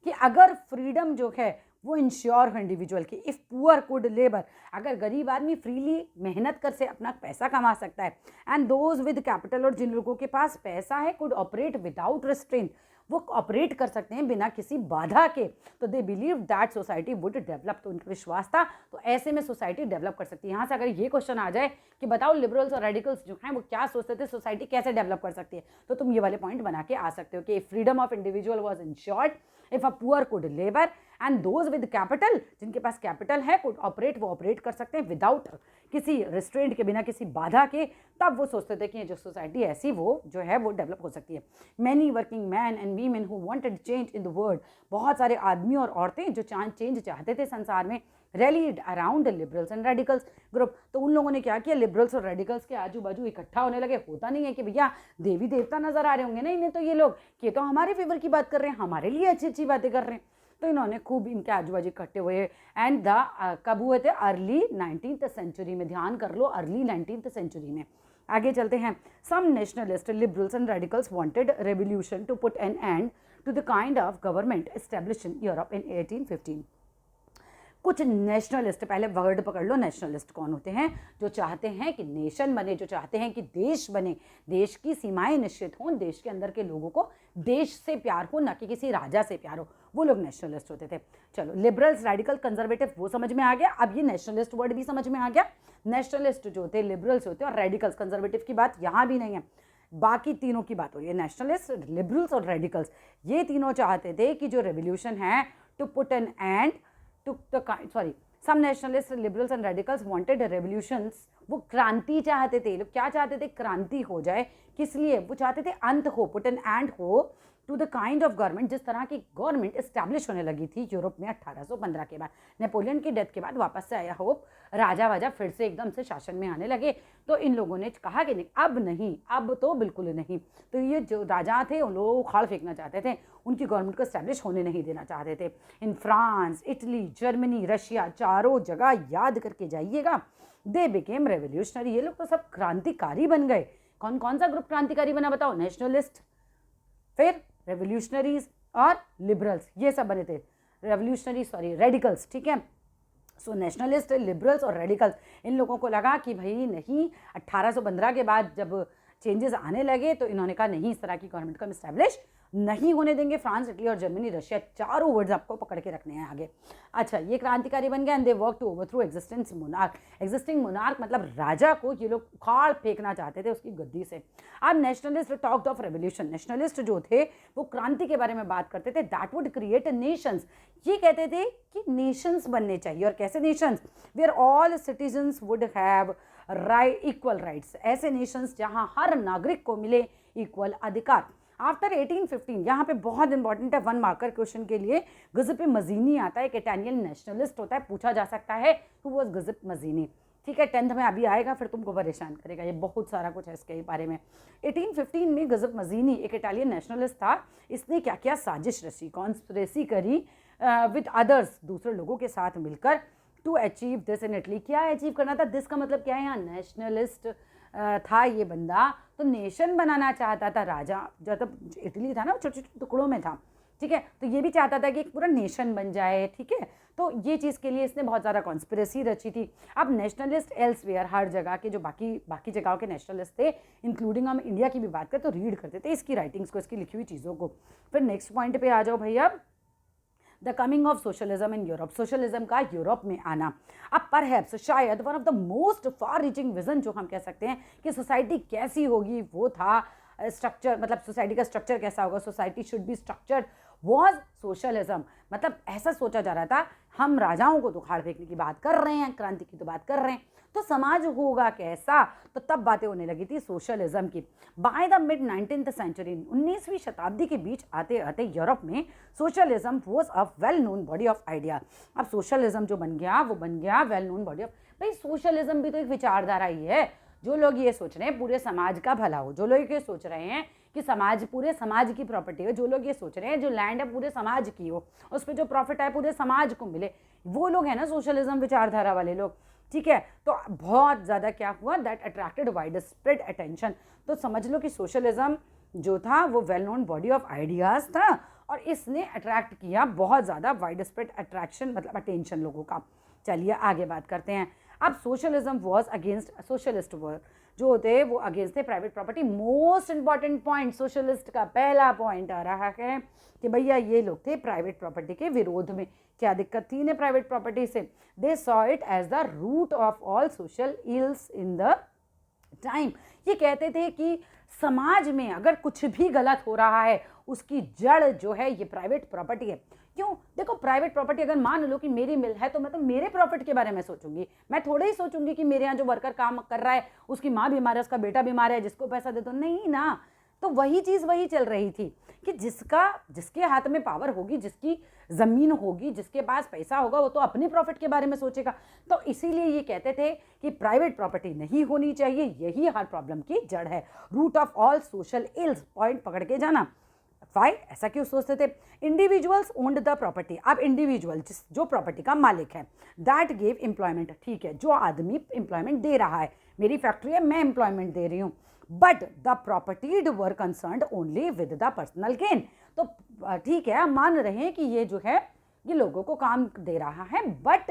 कि अगर फ्रीडम जो है वो इंश्योर हो इंडिविजुअल की, इफ़ पुअर कुड लेबर, अगर गरीब आदमी फ्रीली मेहनत कर से अपना पैसा कमा सकता है, एंड दोज विद कैपिटल, और जिन लोगों के पास पैसा है, कुड ऑपरेट विदाउट रिस्ट्रेंट, वो ऑपरेट कर सकते हैं बिना किसी बाधा के, तो they believe that society would develop, तो उनका विश्वास था तो ऐसे में सोसाइटी डेवलप कर सकती है। यहाँ से अगर ये क्वेश्चन आ जाए कि बताओ लिबरल्स और रेडिकल्स जो हैं वो क्या सोचते थे, सोसाइटी कैसे डेवलप कर सकती है, तो तुम ये वाले पॉइंट बना के आ सकते हो कि freedom of individual was insured if a poor could labour, and those with capital, जिनके पास कैपिटल है, कुड ऑपरेट, वो ऑपरेट कर सकते हैं विदाउट किसी रिस्ट्रेंट के, बिना किसी बाधा के, तब वो सोचते थे कि ये जो सोसाइटी ऐसी वो जो है वो डेवलप हो सकती है। Many working man and women who wanted change in the world, बहुत सारे आदमी और औरतें जो चेंज चाहते थे संसार में, rallied around liberals and radicals group, तो उन लोगों ने क्या किया, लिबरल्स और रेडिकल्स के आजू बाजू इकट्ठा होने लगे। होता नहीं है कि भैया देवी देवता नजर आ रहे होंगे, नहीं नहीं, तो ये लोग ये तो हमारे फेवर की बात कर रहे हैं, हमारे लिए अच्छी अच्छी बातें कर रहे हैं, तो इन्होंने खूब इनके आजू बाजू इकट्ठे हुए। एंड कब हुए थे, अर्ली 19th सेंचुरी में, ध्यान कर लो, अर्ली 19th सेंचुरी में। आगे चलते हैं। Some nationalist, liberals and radicals wanted revolution to put an end to the kind of government established in Europe in 1815। कुछ नेशनलिस्ट, पहले वर्ड पकड़ लो, नेशनलिस्ट कौन होते हैं, जो चाहते हैं कि नेशन बने, जो चाहते हैं कि देश बने, देश की सीमाएं निश्चित हों, देश के अंदर के लोगों को देश से प्यार हो, ना कि किसी राजा से प्यार हो, वो लोग नेशनलिस्ट होते थे। चलो, लिबरल्स, रेडिकल, कंजर्वेटिव, वो समझ में आ गया। अब ये नेशनलिस्ट वर्ड भी समझ में आ गया। नेशनलिस्ट जो होते, लिबरल्स होते, और रेडिकल्स, कंजर्वेटिव की बात यहाँ भी नहीं है, बाकी तीनों की बात हो रही है। नेशनलिस्ट, लिबरल्स और रेडिकल्स, ये तीनों चाहते थे कि जो रेवोल्यूशन है, to put an end some nationalists, liberals and radicals wanted revolutions, वो क्रांति चाहते थे। लोग क्या चाहते थे, क्रांति हो जाए, किस लिए, वो चाहते थे अंत हो, पुट एन एंड हो to the kind of government, जिस तरह की गवर्नमेंट इस्टेब्लिश होने लगी थी यूरोप में 1815 के बाद, नेपोलियन की डेथ के बाद वापस से आया होप, राजा वाजा फिर से एकदम से शासन में आने लगे। तो इन लोगों ने कहा कि नहीं, अब नहीं, अब तो बिल्कुल नहीं। तो ये जो राजा थे उन लोगों को उखाड़ फेंकना चाहते थे, उनकी गवर्नमेंट को स्टैब्लिश होने नहीं देना चाहते थे। In France, Italy, Germany, Russia, चारों जगह याद करके जाइएगा, दे बिकेम रेवोल्यूशनरी। ये लोग तो सब क्रांतिकारी बन गए। कौन कौन सा ग्रुप क्रांतिकारी बना बताओ? नेशनलिस्ट, फिर रेवोल्यूशनरीज और लिबरल्स, ये सब बने थे। रेवोल्यूशनरी सॉरी रेडिकल्स, ठीक है। सो नेशनलिस्ट, लिबरल्स और रेडिकल्स, इन लोगों को लगा कि भाई नहीं, 1815 के बाद जब चेंजेस आने लगे तो इन्होंने कहा नहीं, इस तरह की गवर्नमेंट को हम इस्टेब्लिश नहीं होने देंगे। फ्रांस, इटली और जर्मनी, रशिया, चारों वर्ड्स आपको पकड़ के रखने हैं आगे। अच्छा, ये क्रांतिकारी बन गए and they work to overthrow existing monarch. Existing monarch मतलब राजा को ये लोग उखाड़ फेंकना चाहते थे उसकी गद्दी से। अब nationalist talked of revolution. Nationalist जो थे वो क्रांति के बारे में बात करते थे। That would create nations. ये कहते थे कि नेशंस बनने चाहिए। और कैसे nations? Where all citizens would have equal rights. ऐसे नेशंस जहां हर नागरिक को मिले इक्वल अधिकार। आफ्टर 1815, यहाँ पे बहुत इंपॉर्टेंट है 1 मार्कर क्वेश्चन के लिए, गिउसेppe मज़ीनी आता है। एक इटालियन नेशनलिस्ट होता है, पूछा जा सकता है हु वाज गिउसेppe मज़ीनी, ठीक है। 10th में अभी आएगा, फिर तुमको परेशान करेगा, ये बहुत सारा कुछ है इसके बारे में। 1815 में गिउसेppe मज़ीनी एक इटालियन नेशनलिस्ट था। इसने क्या किया? साजिश रची, कॉन्स्पिरेसी करी विद अदर्स, दूसरे लोगों के साथ मिलकर, to achieve this in Italy. क्या अचीव करना था? दिस का मतलब क्या है? यहाँ नेशनलिस्ट था ये बंदा, तो नेशन बनाना चाहता था। राजा जब इटली था ना, छोटे छोटे टुकड़ों में था, ठीक है, तो ये भी चाहता था कि एक पूरा नेशन बन जाए, ठीक है। तो ये चीज़ के लिए इसने बहुत ज़्यादा कॉन्स्पिरेसी रची थी। अब नेशनलिस्ट एल्सवेयर, हर जगह के जो बाकी जगहों के नेशनलिस्ट थे, इंक्लूडिंग हम इंडिया की भी बात करें तो रीड करते थे इसकी राइटिंग्स को, इसकी लिखी हुई चीज़ों को। फिर नेक्स्ट पॉइंट पे आ जाओ भैया, the coming of socialism in Europe. Socialism का यूरोप में आना। अब परहैप्स, शायद one of the most far reaching vision जो हम कह सकते हैं कि सोसाइटी कैसी होगी, वो था स्ट्रक्चर, मतलब सोसाइटी का स्ट्रक्चर कैसा होगा, society should be structured, was socialism. मतलब ऐसा सोचा जा रहा था, हम राजाओं को तो उखाड़ फेंकने की बात कर रहे हैं, क्रांति की तो बात कर रहे हैं, तो समाज होगा कैसा? तो तब बातें होने लगी थी सोशलिज्म की। By the mid 19th century, 19वीं शताब्दी के बीच आते आते यूरोप में socialism was a well known body of idea. अब सोशलिज्म जो बन गया वो बन गया वेल नोन बॉडी ऑफ, भाई सोशलिज्म भी तो एक विचारधारा ही है। जो लोग ये सोच रहे हैं पूरे समाज का भला हो, जो लोग ये सोच रहे हैं कि समाज पूरे समाज की प्रॉपर्टी हो, जो लोग ये सोच रहे हैं जो लैंड है पूरे समाज की हो, उस पर जो प्रॉफिट है पूरे समाज को मिले, वो लोग हैं ना सोशलिज्म विचारधारा वाले लोग, ठीक है। तो बहुत ज़्यादा क्या हुआ, that attracted wide spread attention. तो समझ लो कि सोशलिज्म जो था वो well known body of ideas था और इसने अट्रैक्ट किया बहुत ज़्यादा वाइड स्प्रेड अट्रैक्शन, मतलब अटेंशन लोगों का। चलिए आगे बात करते हैं। अब socialism was against, socialist work जो होते वो अगेंस्ट थे private property. Most important point, socialist का पहला पॉइंट आ रहा है कि भैया ये लोग थे प्राइवेट प्रॉपर्टी के विरोध में। क्या दिक्कत थी इन्हें प्राइवेट प्रॉपर्टी से? They saw it as the root of all social ills in the time. ये कहते थे कि समाज में अगर कुछ भी गलत हो रहा है उसकी जड़ जो है ये प्राइवेट प्रॉपर्टी है। क्यों? देखो प्राइवेट प्रॉपर्टी, अगर मान लो कि मेरी मिल है तो मैं तो मेरे प्रॉफिट के बारे में सोचूंगी, मैं थोड़े ही सोचूंगी कि मेरे यहाँ जो वर्कर काम कर रहा है उसकी माँ बीमार है, उसका बेटा बीमार है, जिसको पैसा दे दो, नहीं ना। तो वही चीज़ वही चल रही थी कि जिसके हाथ में पावर होगी, जिसकी ज़मीन होगी, जिसके पास पैसा होगा, वो तो अपने प्रॉफिट के बारे में सोचेगा। तो इसीलिए ये कहते थे कि प्राइवेट प्रॉपर्टी नहीं होनी चाहिए, यही हर प्रॉब्लम की जड़ है, root of all social ills. Point पकड़ के जाना। वाई? ऐसा क्यों सोचते थे? Individuals owned the property. अब इंडिविजुअल जो प्रॉपर्टी का मालिक है, दैट गेव एम्प्लॉयमेंट, ठीक है, जो आदमी एम्प्लॉयमेंट दे रहा है, मेरी फैक्ट्री है, मैं एम्प्लॉयमेंट दे रही हूँ, but the propertied were concerned only with the personal gain. तो ठीक है, मान रहे हैं कि ये जो है ये लोगों को काम दे रहा है, बट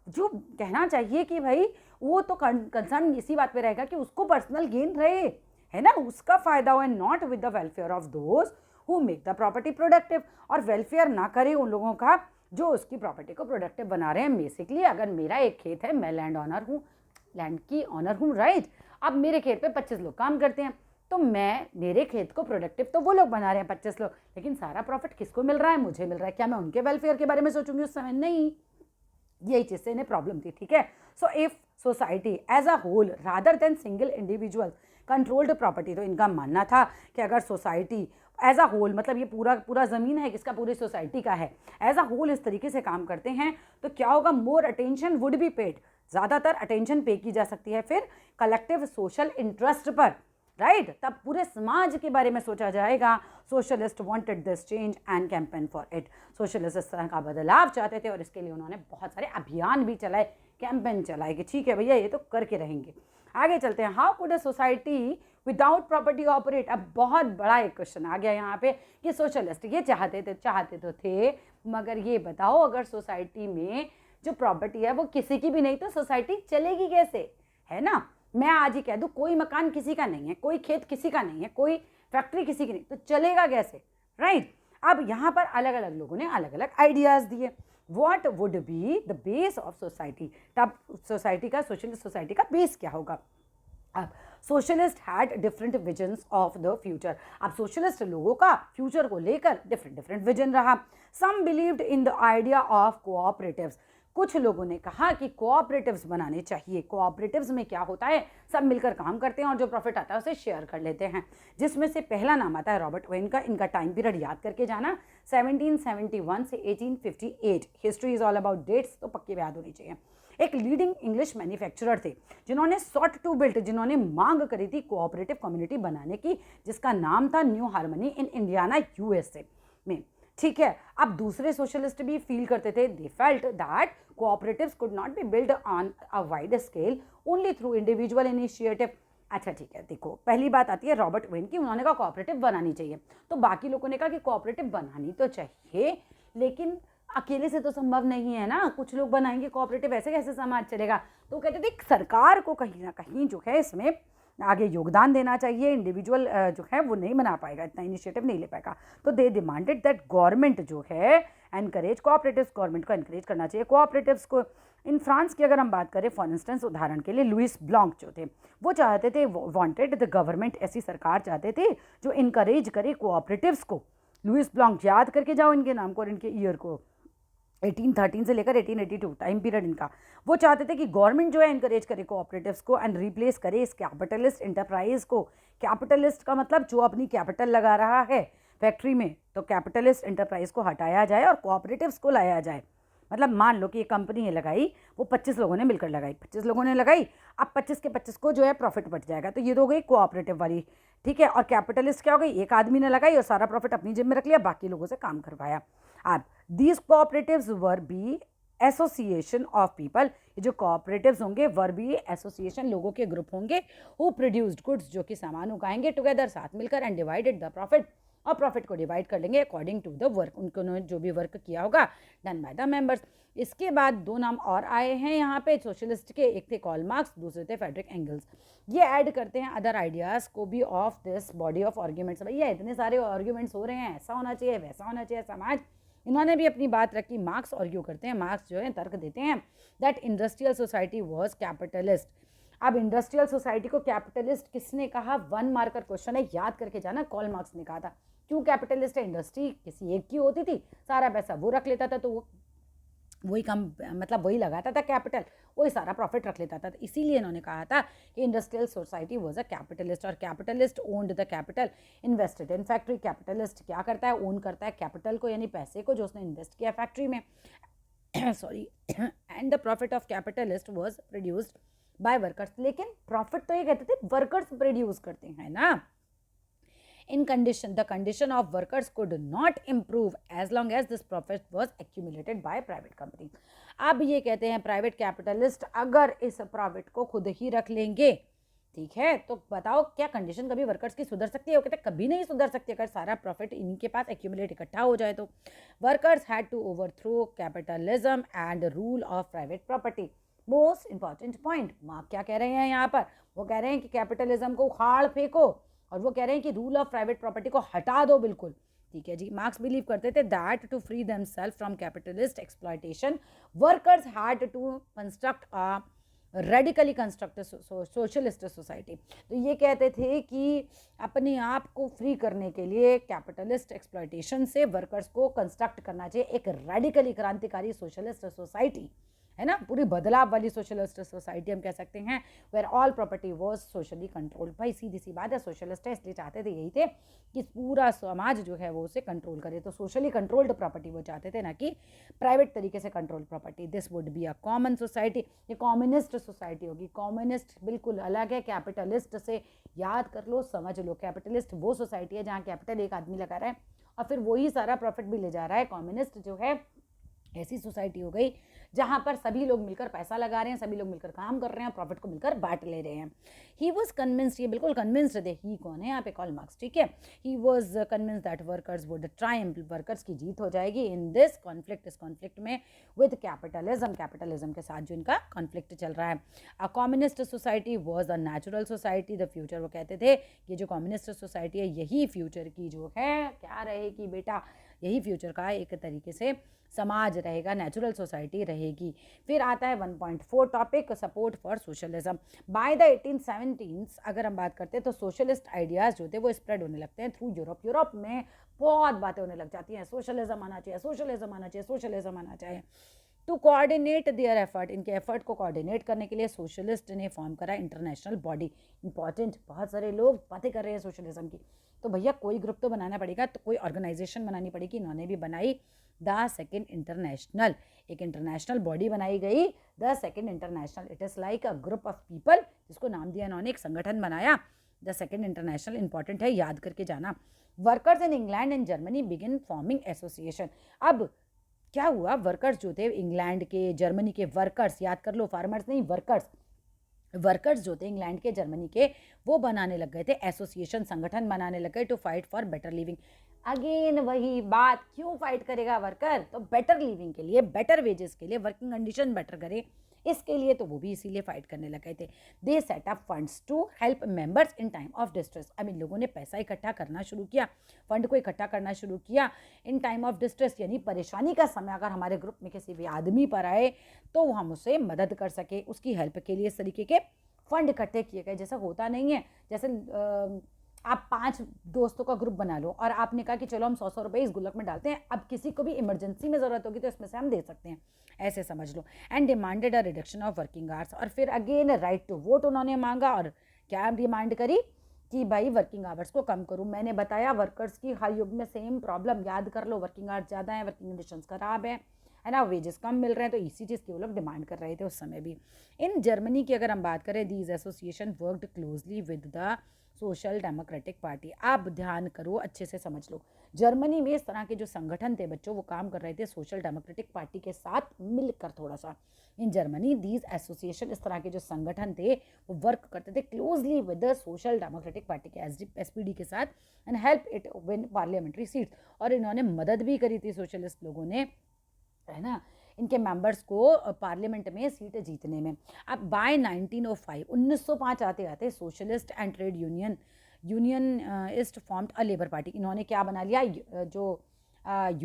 जो कहना चाहिए कि भाई वो तो कंसर्न इसी बात पे रहेगा कि उसको पर्सनल गेन रहे, है ना, उसका फायदा हो, and not with the welfare of those who make the property productive. और वेलफेयर ना करे उन लोगों का जो उसकी प्रॉपर्टी को प्रोडक्टिव बना रहे हैं। बेसिकली अगर मेरा एक खेत है, मैं लैंड ऑनर हूँ, लैंड की ऑनर हूँ, राइट। अब मेरे खेत पे 25 लोग काम करते हैं, तो मेरे खेत को प्रोडक्टिव तो वो लोग बना रहे हैं 25 लोग, लेकिन सारा प्रॉफिट किसको मिल रहा है? मुझे मिल रहा है। क्या मैं उनके वेलफेयर के बारे में सोचूंगी उस समय? नहीं। यही चीज़ से इन्हें प्रॉब्लम थी, ठीक है। So if society as a whole rather than single individual controlled property, तो इनका मानना था कि अगर सोसाइटी एज अ होल, मतलब ये पूरा ज़मीन है किसका? पूरी सोसाइटी का है, एज अ होल इस तरीके से काम करते हैं तो क्या होगा? More attention would be paid, ज़्यादातर अटेंशन पे की जा सकती है फिर कलेक्टिव सोशल इंटरेस्ट पर। राइट तब पूरे समाज के बारे में सोचा जाएगा। Socialist wanted this change and campaign for it. Socialist इस तरह का बदलाव चाहते थे और इसके लिए उन्होंने बहुत सारे अभियान भी चलाए, कैंपेन चलाए कि ठीक है भैया ये तो करके रहेंगे। आगे चलते हैं। How could a society without property operate. अब बहुत बड़ा एक क्वेश्चन आ गया यहाँ पे कि सोशलिस्ट ये चाहते तो थे, मगर ये बताओ अगर सोसाइटी में जो प्रॉपर्टी है वो किसी की भी नहीं तो सोसाइटी चलेगी कैसे, है ना। मैं आज ही कह दूं कोई मकान किसी का नहीं है, कोई खेत किसी का नहीं है, कोई फैक्ट्री किसी की नहीं, तो चलेगा कैसे, राइट। अब यहाँ पर अलग अलग लोगों ने अलग अलग आइडियाज दिए। What would be the base of society. तब सोसाइटी का, सोशलिस्ट सोसाइटी का बेस क्या होगा। अब socialist had different visions of the future. अब सोशलिस्ट लोगों का फ्यूचर को लेकर डिफरेंट विजन रहा। Some believed in the idea of cooperatives. कुछ लोगों ने कहा कि कोऑपरेटिव्स बनाने चाहिए। कोऑपरेटिव्स में क्या होता है, सब मिलकर काम करते हैं और जो प्रॉफिट आता है उसे शेयर कर लेते हैं। जिसमें से पहला नाम आता है रॉबर्ट वेन का। इनका टाइम पीरियड याद करके जाना, 1771 से 1858। History is all about dates, तो पक्के याद होनी चाहिए। एक लीडिंग इंग्लिश मैन्युफैक्चरर थे जिन्होंने सॉट टू बिल्ट, जिन्होंने मांग करी थी कोऑपरेटिव कम्युनिटी बनाने की, जिसका नाम था new harmony in Indiana USA में। ठीक है, अब दूसरे सोशलिस्ट भी फील करते थे, they felt that cooperatives could not be build on a wide scale only through individual initiative. अच्छा ठीक है, देखो पहली बात आती है रॉबर्ट वेन की। उन्होंने कहा कोऑपरेटिव बनानी चाहिए, तो बाकी लोगों ने कहा कि कोऑपरेटिव बनानी तो चाहिए लेकिन अकेले से तो संभव नहीं है ना, कुछ लोग बनाएंगे कोऑपरेटिव, ऐसे कैसे समाज चलेगा। तो कहते थे सरकार को कहीं ना कहीं जो है इसमें आगे योगदान देना चाहिए। इंडिविजुअल जो है वो नहीं बना पाएगा, इतना इनिशिएटिव नहीं ले पाएगा। तो दे डिमांडेड दैट गवर्नमेंट जो है एनकरेज कोऑपरेटिव्स, गवर्नमेंट को एनकरेज करना चाहिए कोऑपरेटिव्स को। इन फ्रांस की अगर हम बात करें फॉर इंस्टेंस, उदाहरण के लिए लुइस ब्लॉन्क जो थे वो चाहते थे, वांटेड द गवर्नमेंट, ऐसी सरकार चाहते थे जो इनकरेज करे कोऑपरेटिव्स को। लुइस ब्लॉन्क, याद करके जाओ इनके नाम को और इनके ईयर को, 1813 से लेकर 1882 टाइम पीरियड इनका। वो चाहते थे कि गवर्नमेंट जो है इनकरेज करे कोऑपरेटिव्स को एंड रिप्लेस करे इस कैपिटलिस्ट इंटरप्राइज को। कैपिटलिस्ट का मतलब जो अपनी कैपिटल लगा रहा है फैक्ट्री में, तो कैपिटलिस्ट इंटरप्राइज को हटाया जाए और कोऑपरेटिव्स को लाया जाए। मतलब मान लो कि ये कंपनी है लगाई, वो 25 लोगों ने मिलकर लगाई, 25 लोगों ने लगाई, अब 25 के 25 को जो है प्रॉफिट बच जाएगा, तो ये तो हो गई कोऑपरेटिव वाली। ठीक है, और कैपिटलिस्ट क्या हो गई, एक आदमी ने लगाई और सारा प्रॉफिट अपनी जेब में रख लिया, बाकी लोगों से काम करवाया। अब these cooperatives were be association of people. ये जो कोऑपरेटिव्स होंगे वर बी एसोसिएशन, लोगों के ग्रुप होंगे, हु प्रोड्यूस्ड गुड्स, जो कि सामान उगाएंगे टुगेदर, साथ मिलकर, एंड डिवाइडेड द प्रॉफिट, और प्रॉफिट को डिवाइड कर लेंगे अकॉर्डिंग टू द वर्क, उन्होंने जो भी वर्क किया होगा डन बाय द मेंबर्स। इसके बाद दो नाम और आए हैं यहाँ पे सोशलिस्ट के, एक थे कार्ल मार्क्स, दूसरे थे फ्रेडरिक एंगल्स। ये ऐड करते हैं अदर आइडियाज़ को भी of this body of arguments. भैया इतने सारे आर्ग्यूमेंट्स हो रहे हैं, ऐसा होना चाहिए वैसा होना चाहिए समाज, इन्होंने भी अपनी बात रखी। मार्क्स आर्ग्यू करते हैं, मार्क्स जो है तर्क देते हैं that industrial society was capitalist. अब इंडस्ट्रियल सोसाइटी को कैपिटलिस्ट किसने कहा, 1 मार्कर क्वेश्चन है, याद करके जाना। कार्ल मार्क्स ने कहा था। क्यों कैपिटलिस्ट है, इंडस्ट्री किसी एक की होती थी, सारा पैसा वो रख लेता था, तो वो वही कम, मतलब वही लगाता था कैपिटल, वही सारा प्रॉफिट रख लेता था, तो इसीलिए इन्होंने कहा था कि industrial society was a capitalist. और capitalist owned the capital invested in factory. Capitalist क्या करता है, ओन करता है कैपिटल को, यानी पैसे को जो उसने इन्वेस्ट किया फैक्ट्री में। Sorry, and the profit of capitalist was produced by workers. लेकिन प्रॉफिट तो ये कहते थे वर्कर्स प्रोड्यूस करते हैं ना। In condition, the condition of workers could not improve as long as this profit was accumulated by private company. अब ये कहते हैं प्राइवेट कैपिटलिस्ट अगर इस प्रॉफिट को खुद ही रख लेंगे, ठीक है, तो बताओ क्या कंडीशन कभी वर्कर्स की सुधर सकती है। वो कहते हैं कभी नहीं सुधर सकती अगर सारा प्रॉफिट इनके पास एक्यूमुलेट इकट्ठा हो जाए तो। Workers had to overthrow capitalism and rule of private property. Most important point, Marx क्या कह रहे हैं यहाँ पर, वो कह रहे हैं कि कैपिटलिज्म को उखाड़ फेंको, और वो कह रहे हैं कि रूल ऑफ प्राइवेट प्रॉपर्टी को हटा दो बिल्कुल। ठीक है जी। मार्क्स बिलीव करते थे that to free themselves from capitalist exploitation workers had to construct a radically construct socialist society. तो ये कहते थे कि अपने आप को फ्री करने के लिए कैपिटलिस्ट एक्सप्लॉयटेशन से वर्कर्स को कंस्ट्रक्ट करना चाहिए एक रेडिकली क्रांतिकारी सोशलिस्ट सोसाइटी, है ना, पूरी बदलाव वाली सोशलिस्ट सोसाइटी हम कह सकते हैं, where all property was socially controlled. भाई सीधी सी बात है, सोशलिस्ट है इसलिए चाहते थे यही थे कि पूरा समाज जो है वो उसे कंट्रोल करे, तो सोशली कंट्रोल्ड प्रॉपर्टी वो चाहते थे, ना कि प्राइवेट तरीके से control property. This would be a common society, ये कम्युनिस्ट सोसाइटी होगी। कम्युनिस्ट बिल्कुल अलग है कैपिटलिस्ट से, याद कर लो, समझ लो। कैपिटलिस्ट वो सोसाइटी है जहाँ कैपिटल एक आदमी लगा रहा है और फिर वही सारा प्रॉफिट भी ले जा रहा है। कम्युनिस्ट जो है ऐसी सोसाइटी हो गई जहां पर सभी लोग मिलकर पैसा लगा रहे हैं, सभी लोग मिलकर काम कर रहे हैं, प्रॉफिट को मिलकर बांट ले रहे हैं। ही वॉज कन्विंस्ड, ये बिल्कुल कन्विंस्ड थे, ही कौन है यहाँ पे, कार्ल मार्क्स, ठीक है। He was convinced that workers would Triumph, workers की जीत हो जाएगी इन दिस कॉन्फ्लिक्ट, इस कॉन्फ्लिक्ट में विद कैपिटलिज्म, कैपिटलिज्म के साथ जो इनका कॉन्फ्लिक्ट चल रहा है। A communist society was a natural society, the future, वो कहते थे ये जो कम्युनिस्ट सोसाइटी है यही फ्यूचर की जो है क्या रहेगी बेटा, यही फ्यूचर का एक तरीके से समाज रहेगा, नेचुरल सोसाइटी रहेगी। फिर आता है 1.4 topic, support for socialism. By the 1870s अगर हम बात करते हैं तो सोशलिस्ट आइडियाज़ जो थे वो स्प्रेड होने लगते हैं थ्रू यूरोप। यूरोप में बहुत बातें होने लग जाती हैं, सोशलिज्म आना चाहिए, सोशलिज्म आना चाहिए, सोशलिज्म आना चाहिए। टू कोऑर्डिनेट देयर एफर्ट, इनके एफर्ट को कोऑर्डिनेट करने के लिए सोशलिस्ट ने फॉर्म करा इंटरनेशनल बॉडी। इंपॉर्टेंट, बहुत सारे लोग बातें कर रहे हैं सोशलिज्म की, तो भैया कोई ग्रुप तो बनाना पड़ेगा, तो कोई ऑर्गेनाइजेशन बनानी पड़ेगी। इन्होंने भी बनाई द सेकेंड इंटरनेशनल, एक इंटरनेशनल बॉडी बनाई गई, the second international. It is like a group of people, जिसको नाम दिया इन्होंने, एक संगठन बनाया, द सेकेंड इंटरनेशनल। इंपॉर्टेंट है, याद करके जाना। Workers in England and Germany begin forming association. अब क्या हुआ, वर्कर्स जो थे इंग्लैंड के, जर्मनी के वर्कर्स, याद कर लो, फार्मर्स नहीं, वर्कर्स, वर्कर्स जो थे इंग्लैंड के, जर्मनी के, वो बनाने लग गए थे एसोसिएशन, संगठन बनाने लग गए to fight for better living. Again वही बात, क्यों फाइट करेगा वर्कर, तो बेटर लिविंग के लिए, बेटर वेजेस के लिए, वर्किंग कंडीशन बेटर करे इसके लिए, तो वो भी इसीलिए फाइट करने लग गए थे। They set up funds to help members in time of distress. अब इन लोगों ने पैसा इकट्ठा करना शुरू किया, फंड को इकट्ठा करना शुरू किया इन टाइम ऑफ डिस्ट्रेस, यानी परेशानी का समय अगर हमारे ग्रुप में किसी भी आदमी पर आए तो हम उसे मदद कर सके, उसकी हेल्प के लिए इस तरीके के फंड इकट्ठे किए गए। जैसा होता नहीं है, जैसे आप 5 दोस्तों का ग्रुप बना लो और आपने कहा कि चलो हम 100 रुपए इस गुल्लक में डालते हैं, अब किसी को भी इमरजेंसी में ज़रूरत होगी तो इसमें से हम दे सकते हैं, ऐसे समझ लो। And demanded a reduction of working hours, और फिर अगेन राइट टू वोट उन्होंने मांगा, और क्या डिमांड करी कि भाई वर्किंग आवर्स को कम करूँ। मैंने बताया वर्कर्स की हर युग में सेम प्रॉब्लम, याद कर लो, वर्किंग आवर्स ज़्यादा है, वर्किंग कंडीशंस खराब है ना, वेजेस कम मिल रहे हैं, तो इसी चीज़ की वो लोग डिमांड कर रहे थे उस समय भी। इन जर्मनी की अगर हम बात करें, these association worked closely with the social democratic party. आप ध्यान करो, अच्छे से समझ लो, जर्मनी में इस तरह के जो संगठन थे बच्चों, वो काम कर रहे थे सोशल डेमोक्रेटिक पार्टी के साथ मिलकर थोड़ा सा। इन जर्मनी दीज एसोसिएशन, इस तरह के जो संगठन थे वो वर्क करते थे closely with the social democratic party के, SPD के साथ, and help it win parliamentary seats. और इन्होंने मदद भी करी थी सोशलिस्ट लोगों ने, है ना, इनके मेंबर्स को पार्लियामेंट में सीट जीतने में। अब बाय 1905, 1905 आते आते socialist and trade unionist formed a labour party. इन्होंने क्या बना लिया, जो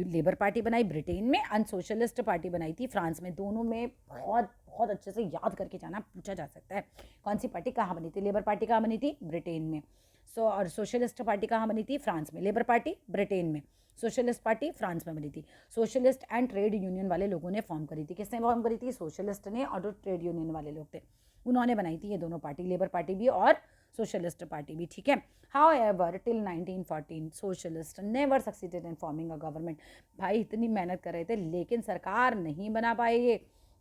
लेबर पार्टी बनाई ब्रिटेन में, एंड सोशलिस्ट पार्टी बनाई थी फ्रांस में। दोनों में बहुत बहुत अच्छे से याद करके जाना, पूछा जा सकता है कौन सी पार्टी कहाँ बनी थी। लेबर पार्टी कहाँ बनी थी, ब्रिटेन में। और सोशलिस्ट पार्टी कहाँ बनी थी, फ्रांस में। लेबर पार्टी ब्रिटेन में, सोशलिस्ट पार्टी फ्रांस में बनी थी। सोशलिस्ट एंड ट्रेड यूनियन वाले लोगों ने फॉर्म करी थी। किसने फॉर्म करी थी, सोशलिस्ट ने, और जो ट्रेड यूनियन वाले लोग थे उन्होंने बनाई थी ये दोनों पार्टी, लेबर पार्टी भी और सोशलिस्ट पार्टी भी, ठीक है। However till 1914 socialist never succeeded in forming a government. भाई इतनी मेहनत कर रहे थे लेकिन सरकार नहीं बना पाए ये,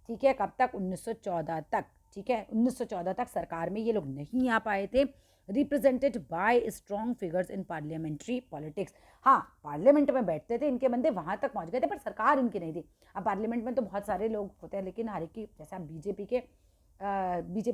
ठीक है। कब तक, 1914 तक, ठीक है। 1914 तक सरकार में ये लोग नहीं आ पाए थे। Represented by strong figures in parliamentary politics. हाँ, पार्लियामेंट में बैठते थे, इनके बंदे वहाँ तक पहुँच गए थे, पर सरकार इनकी नहीं थी। अब पार्लियामेंट में तो बहुत सारे लोग होते हैं, लेकिन हर एक की, जैसा बीजेपी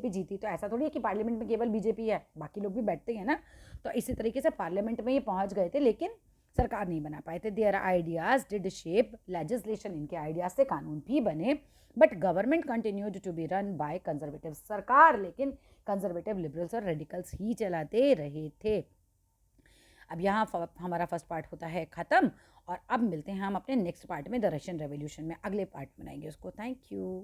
जीती, तो ऐसा थोड़ी है कि पार्लियामेंट में केवल बीजेपी है, बाकी लोग भी बैठते हैं ना। तो इसी तरीके से पार्लियामेंट में ये पहुँच गए थे, लेकिन सरकार नहीं बना पाए थे। Their ideas did shape legislation, इनके आइडियाज से कानून भी बने, but government continued to be run by conservative. सरकार लेकिन कंजर्वेटिव, लिबरल्स और रेडिकल्स ही चलाते रहे थे। अब यहाँ हमारा फर्स्ट पार्ट होता है ख़त्म, और अब मिलते हैं हम अपने नेक्स्ट पार्ट में, द रशियन रेवोल्यूशन में। अगले पार्ट बनाएंगे उसको। Thank you.